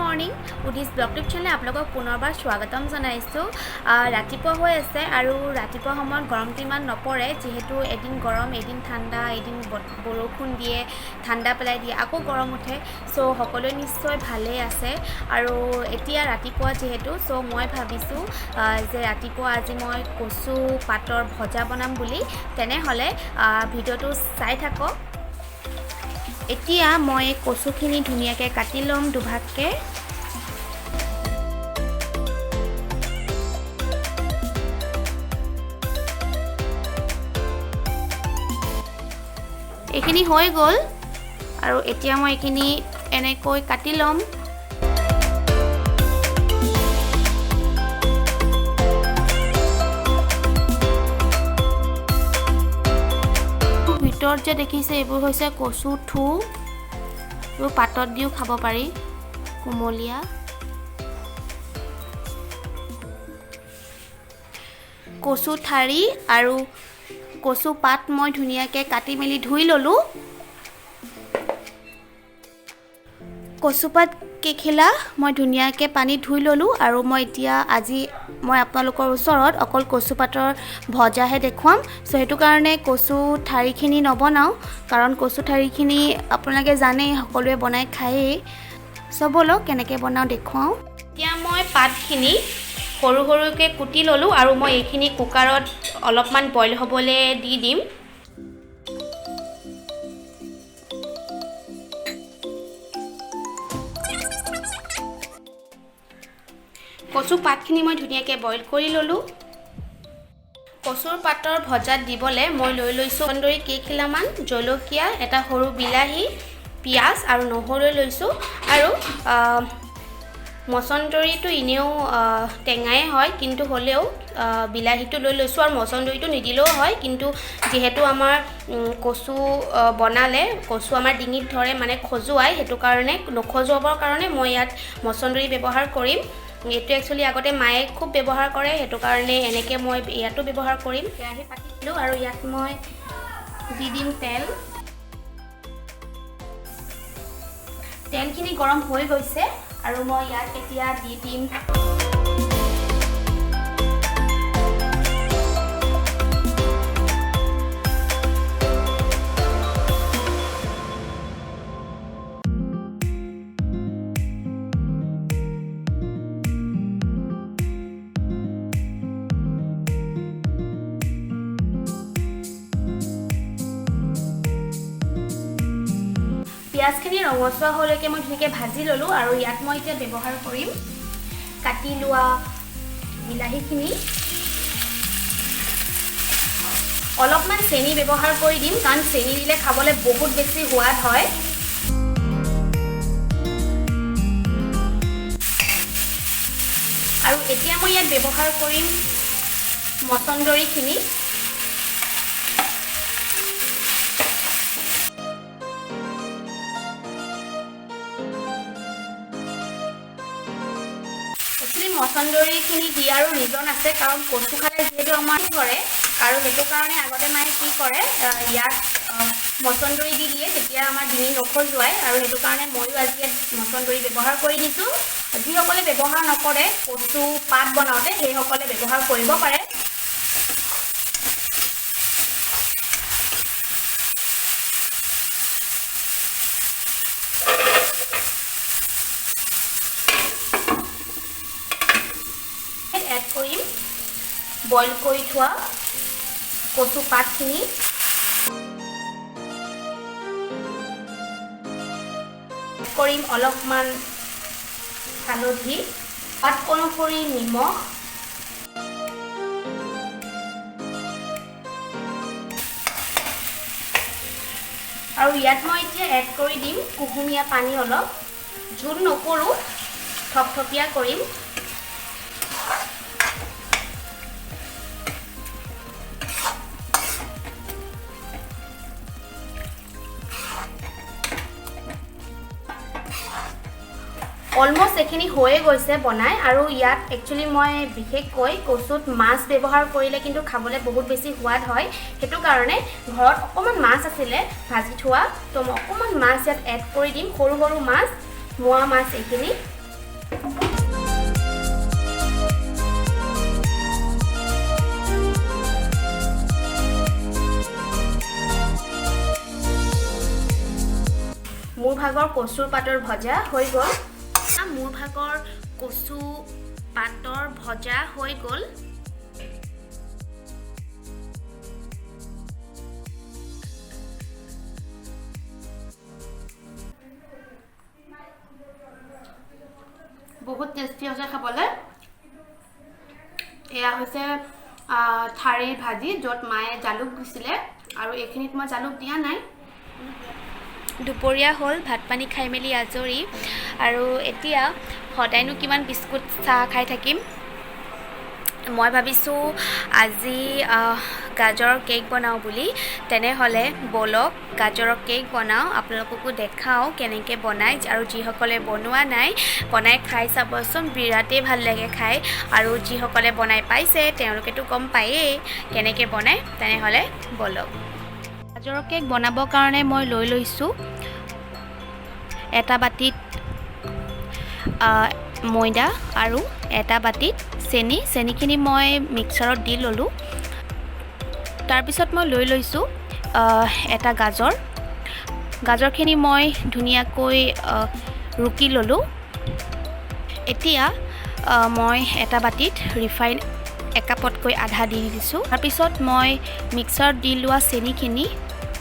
Morning উদিছ blog টিপ channel আপোনালোকক পুনৰবাৰ স্বাগতম জনাইছোঁ। ৰাতিপুৱা হৈ আছে আৰু ৰাতিপুৱা সময়ত গৰমটো ইমান নপৰে, যিহেতু এদিন গৰম এদিন ঠাণ্ডা, এদিন বৰষুণ দিয়ে, ঠাণ্ডা পেলাই দিয়ে, আকৌ গৰম উঠে। চ' সকলোৱে নিশ্চয় ভালেই আছে। আৰু এতিয়া ৰাতিপুৱা যিহেতু মই ভাবিছোঁ যে ৰাতিপুৱা আজি মই কচু পাতৰ ভজা বনাম বুলি। তেনেহ'লে ভিডিঅ'টো চাই থাকক। এতিয়া মই কচুখিনি ধুনীয়াকৈ কাটি ল'ম দুভাগকৈ। এইখিনি হৈ গ'ল আৰু এতিয়া মই এইখিনি এনেকৈ কাটি ল'ম। ভিতৰত যে দেখিছে এইবোৰ হৈছে কচু থু, এইবোৰ পাতত দিও খাব পাৰি, কোমলীয়া। কচু ঠাৰি আৰু কচু পাত মই ধুনীয়াকৈ কাটি মেলি ধুই ল'লোঁ। কচুপাত কেইখিলা মই ধুনীয়াকৈ পানীত ধুই ল'লোঁ আৰু আজি মই আপোনালোকৰ ওচৰত অকল কচুপাতৰ ভজাহে দেখুৱাম। চ' সেইটো কাৰণে কচু ঠাৰিখিনি নবনাওঁ, কাৰণ কচু ঠাৰিখিনি আপোনালোকে জানেই সকলোৱে বনাই খায়েই। চ' ব'লক কেনেকৈ বনাওঁ দেখুৱাওঁ। এতিয়া মই পাতখিনি সৰু সৰুকৈ কুটি ল'লোঁ আৰু মই এইখিনি কুকাৰত অলপমান বইল হ'বলৈ দি দিম। কচু পাতখিনি মই ধুনীয়াকৈ বইল কৰি ল'লোঁ। কচুৰ পাতৰ ভজাত দিবলৈ মই লৈ লৈছোঁ মছন্দৰী কেইখিলামান, জলকীয়া, এটা সৰু বিলাহী, পিঁয়াজ আৰু নহৰু লৈছোঁ। আৰু মছন্দৰীটো এনেও টেঙাই হয়, কিন্তু হ'লেও বিলাহীটো লৈ লৈছোঁ আৰু মছন্দৰীটো নিদিলেও হয়, কিন্তু যিহেতু আমাৰ কচু বনালে কচু আমাৰ ডিঙিত ধৰে, মানে খজুৱাই, সেইটো কাৰণে নখজুৱাবৰ কাৰণে মই ইয়াত মছন্দৰী ব্যৱহাৰ কৰিম। এইটো একচুৱেলি আগতে মায়ে খুব ব্যৱহাৰ কৰে, সেইটো কাৰণে এনেকৈ মই ইয়াতো ব্যৱহাৰ কৰিম। কেৰাহী পাতি দিলোঁ আৰু ইয়াত মই দি দিম তেল। তেলখিনি গৰম হৈ গৈছে আৰু মই ইয়াত এতিয়া দি দিম পিঁয়াজখিনি ৰঙচুৱা হ'লৈকে মই ধুনীয়াকৈ ভাজি ল'লোঁ আৰু ইয়াত মই এতিয়া ব্যৱহাৰ কৰিম কাটি লোৱা বিলাহীখিনি। অলপমান চেনি ব্যৱহাৰ কৰি দিম, কাৰণ চেনি দিলে খাবলৈ বহুত বেছি সোৱাদ হয়। আৰু এতিয়া মই ইয়াত ব্যৱহাৰ কৰিম মছন্দৰীখিনি। মছন্দৰীখিনি দিয়াৰো ৰিজন আছে, কাৰণ কচু খালে যিহেতু আমাৰ ধৰে, আৰু সেইটো কাৰণে আগতে মায়ে কি কৰে ইয়াত মছন্দৰী দি দিয়ে, তেতিয়া আমাৰ ডিঙি নখজুৱাই, আৰু সেইটো কাৰণে ময়ো আজি ইয়াত মছন্দৰী ব্যৱহাৰ কৰি দিছোঁ। যিসকলে ব্যৱহাৰ নকৰে কচু পাত বনাওঁতে, সেইসকলে ব্যৱহাৰ কৰিব পাৰে। এড কৰিম বইল কৰি থোৱা কচু পাতখিনি। কৰিম অলপমান হালধি, সোৱাদ অনুসৰি নিমখ, আৰু ইয়াত মই এতিয়া এড কৰি দিম কুহুমীয়া পানী অলপ। জোল নকৰোঁ, থপথপীয়া কৰিম। অলমষ্ট এইখিনি হৈয়ে গৈছে বনাই। আৰু ইয়াত একচুৱেলি মই বিশেষকৈ কচুত মাছ ব্যৱহাৰ কৰিলে কিন্তু খাবলৈ বহুত বেছি সোৱাদ হয়, সেইটো কাৰণে ঘৰত অকণমান মাছ আছিলে ভাজি থোৱা, তো মই অকণমান মাছ ইয়াত এড কৰি দিম, সৰু সৰু মাছ, মোৱা মাছ এইখিনি। মোৰ ভাগৰ কচুৰ পাতৰ ভজা হৈ গ'ল। মোৰ ভাগৰ কচু পাতৰ ভজা হৈ গ'ল। বহুত টেষ্টি হৈছে খাবলৈ। এয়া হৈছে ঠাৰিৰ ভাজি, য'ত মায়ে জালুক দিছিলে, আৰু এইখিনিত মই জালুক দিয়া নাই। দুপৰীয়া হ'ল, ভাত পানী খাই মেলি আজৰি, আৰু এতিয়া সদায়নো কিমান বিস্কুট চাহ খাই থাকিম। মই ভাবিছোঁ আজি গাজৰৰ কেক বনাওঁ বুলি। তেনেহ'লে ব'লক গাজৰৰ কেক বনাওঁ, আপোনালোককো দেখাওঁ কেনেকৈ বনায়, আৰু যিসকলে বনোৱা নাই বনাই খাই চাবচোন, বিৰাটেই ভাল লাগে খাই। আৰু যিসকলে বনাই পাইছে তেওঁলোকেতো গম পায়েই কেনেকৈ বনায়। তেনেহ'লে ব'লক। গাজৰৰ কেক বনাবৰ কাৰণে মই লৈ লৈছোঁ এটা বাতিত ময়দা আৰু এটা বাতিত চেনিখিনি মই মিক্সাৰত দি ল'লোঁ। তাৰপিছত মই লৈ লৈছোঁ এটা গাজৰখিনি মই ধুনীয়াকৈ ৰুকি ল'লোঁ। এতিয়া মই এটা বাতিত ৰিফাইন একাপতকৈ আধা দি দিছোঁ। তাৰপিছত মই মিক্সাৰত দি লোৱা চেনিখিনি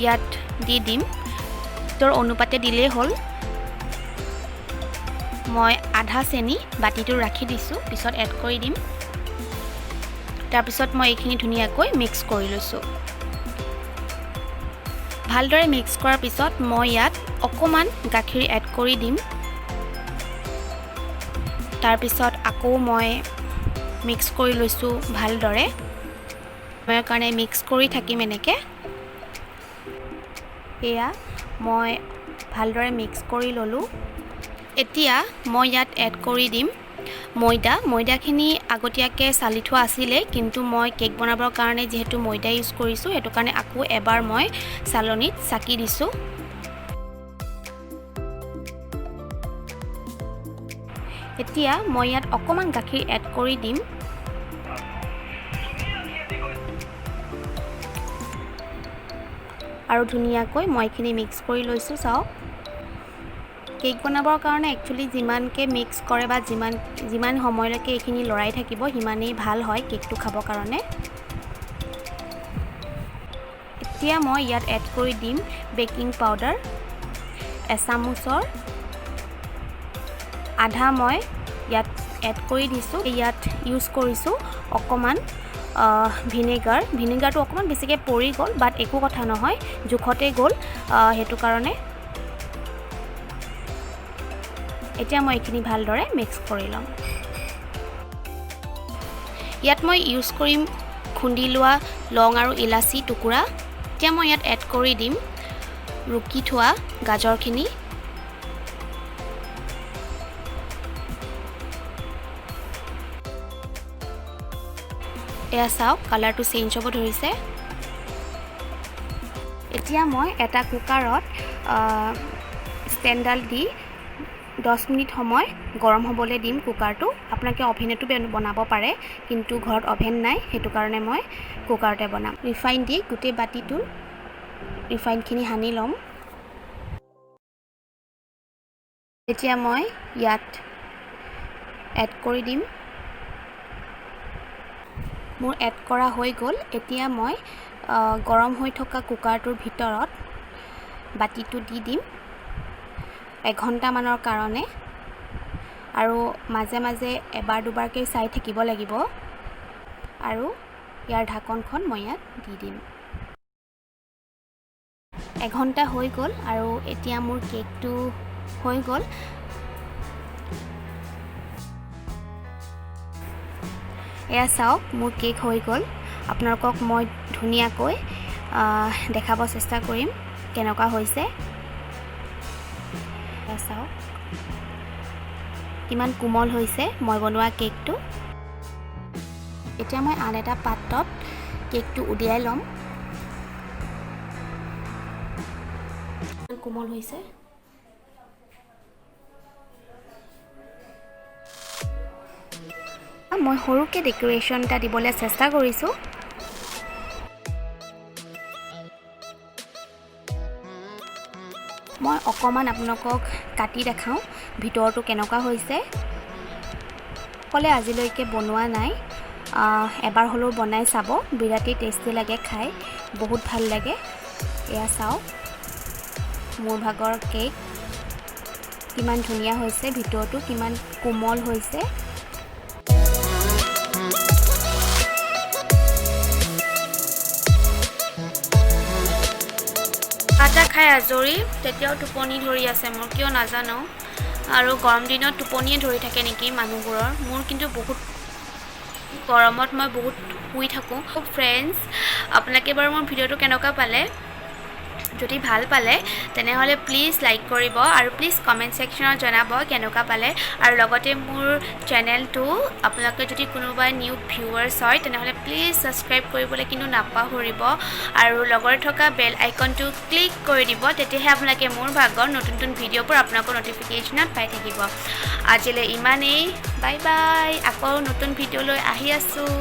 ইয়াত দি দিম। তোৰ অনুপাতে দিলেই হ'ল। মই আধা চেনি বাতিটো ৰাখি দিছোঁ, পিছত এড কৰি দিম। তাৰপিছত মই এইখিনি ধুনীয়াকৈ মিক্স কৰি লৈছোঁ। ভালদৰে মিক্স কৰাৰ পিছত মই ইয়াত অকণমান গাখীৰ এড কৰি দিম। তাৰপিছত আকৌ মই মিক্স কৰি লৈছোঁ ভালদৰে। মই কাৰণে মিক্স কৰি থাকিম এনেকৈ। এয়া মই ভালদৰে মিক্স কৰি ল'লোঁ। এতিয়া মই ইয়াত এড কৰি দিম ময়দাখিনি আগতীয়াকৈ চালি থোৱা আছিলে, কিন্তু মই কেক বনাবৰ কাৰণে যিহেতু ময়দা ইউজ কৰিছোঁ, সেইটো কাৰণে আকৌ এবাৰ মই চালনীত চাকি দিছোঁ। এতিয়া মই ইয়াত অকণমান গাখীৰ এড কৰি দিম। আৰু ধুনীয়াকৈ মই এইখিনি মিক্স কৰি লৈছোঁ। চাওক, কেক বনাবৰ কাৰণে একচুৱেলি যিমানকৈ মিক্স কৰে বা যিমান সময়লৈকে এইখিনি লৰাই থাকিব সিমানেই ভাল হয় কেকটো খাবৰ কাৰণে। এতিয়া মই ইয়াত এড কৰি দিম বেকিং পাউডাৰ এচামুচৰ আধা মই ইয়াত এড কৰি দিছোঁ। ইয়াত ইউজ কৰিছোঁ অকণমান ভিনেগাৰটো অকণমান বেছিকৈ পৰি গ'ল, বাট একো কথা নহয়, জোখতেই গ'ল। সেইটো কাৰণে এতিয়া মই এইখিনি ভালদৰে মিক্স কৰি ল'ম। ইয়াত মই ইউজ কৰিম খুন্দি লোৱা লং আৰু ইলাচি টুকুৰা। এতিয়া মই ইয়াত এড কৰি দিম ৰুকি থোৱা গাজৰখিনি। এয়া চাওক, কালাৰটো চেঞ্জ হ'ব ধৰিছে। এতিয়া মই এটা কুকাৰত ষ্টেণ্ডডাল দি 10 মিনিট সময় গৰম হ'বলৈ দিম কুকাৰটো। আপোনালোকে অভেনতো বনাব পাৰে, কিন্তু ঘৰত অভেন নাই, সেইটো কাৰণে মই কুকাৰতে বনাম। ৰিফাইন দি গোটেই বাতিটো ৰিফাইনখিনি সানি ল'ম। এতিয়া মই ইয়াত এড কৰি দিম। মোৰ এড কৰা হৈ গ'ল। এতিয়া মই গৰম হৈ থকা কুকাৰটোৰ ভিতৰত বাতিটো দি দিম 1 ঘণ্টামানৰ কাৰণে, আৰু মাজে মাজে এবাৰ দুবাৰকৈ চাই থাকিব লাগিব। আৰু ইয়াৰ ঢাকনখন মই ইয়াত দি দিম। 1 ঘণ্টা হৈ গ'ল, আৰু এতিয়া মোৰ কেকটো হৈ গ'ল। এয়া চাওক, মোৰ কেক হৈ গ'ল। আপোনালোকক মই ধুনীয়াকৈ দেখাব চেষ্টা কৰিম কেনেকুৱা হৈছে। এয়া চাওক কিমান কোমল হৈছে মই বনোৱা কেকটো। এতিয়া মই আন এটা পাত্ৰত কেকটো উলিয়াই ল'ম। কোমল হৈছে। মই সৰুকৈ ডেকোৰেশ্যন এটা দিবলৈ চেষ্টা কৰিছোঁ। মই অকণমান আপোনালোকক কাটি দেখাওঁ ভিতৰটো কেনেকুৱা হৈছে। ক'লে আজিলৈকে বনোৱা নাই, এবাৰ হ'লেও বনাই চাব, বিৰাটেই টেষ্টি লাগে খাই, বহুত ভাল লাগে। এয়া চাওক মোৰ ভাগৰ কেক কিমান ধুনীয়া হৈছে, ভিতৰটো কিমান কোমল হৈছে। আটা খাই আজৰি, তেতিয়াও টোপনি ধৰি আছে মোৰ, কিয় নাজানো। আৰু গৰম দিনত টোপনিয়ে ধৰি থাকে নেকি মানুহবোৰৰ, মোৰ কিন্তু বহুত গৰমত মই বহুত শুই থাকোঁ। ফ্ৰেণ্ডছ, আপোনালোকে বাৰু মোৰ ভিডিঅ'টো কেনেকুৱা পালে? যদি ভাল পালে তেনেহ'লে প্লিজ লাইক কৰিব আৰু প্লিজ কমেণ্ট ছেকশ্যনত জনাব কেনেকুৱা পালে। আৰু লগতে মোৰ চেনেলটো আপোনালোকে যদি কোনোবা নিউ ভিউৱাৰ্ছ হয় তেনেহ'লে প্লিজ ছাবস্ক্ৰাইব কৰিবলৈ কিন্তু নাপাহৰিব আৰু লগতে থকা বেল আইকনটো ক্লিক কৰি দিব, তেতিয়াহে আপোনালোকে মোৰ ভাগৰ নতুন নতুন ভিডিঅ'বোৰ আপোনালোকৰ নটিফিকেশ্যনত পাই থাকিব। আজিলৈ ইমানেই, বাই বাই। আকৌ নতুন ভিডিঅ'লৈ আহি আছোঁ।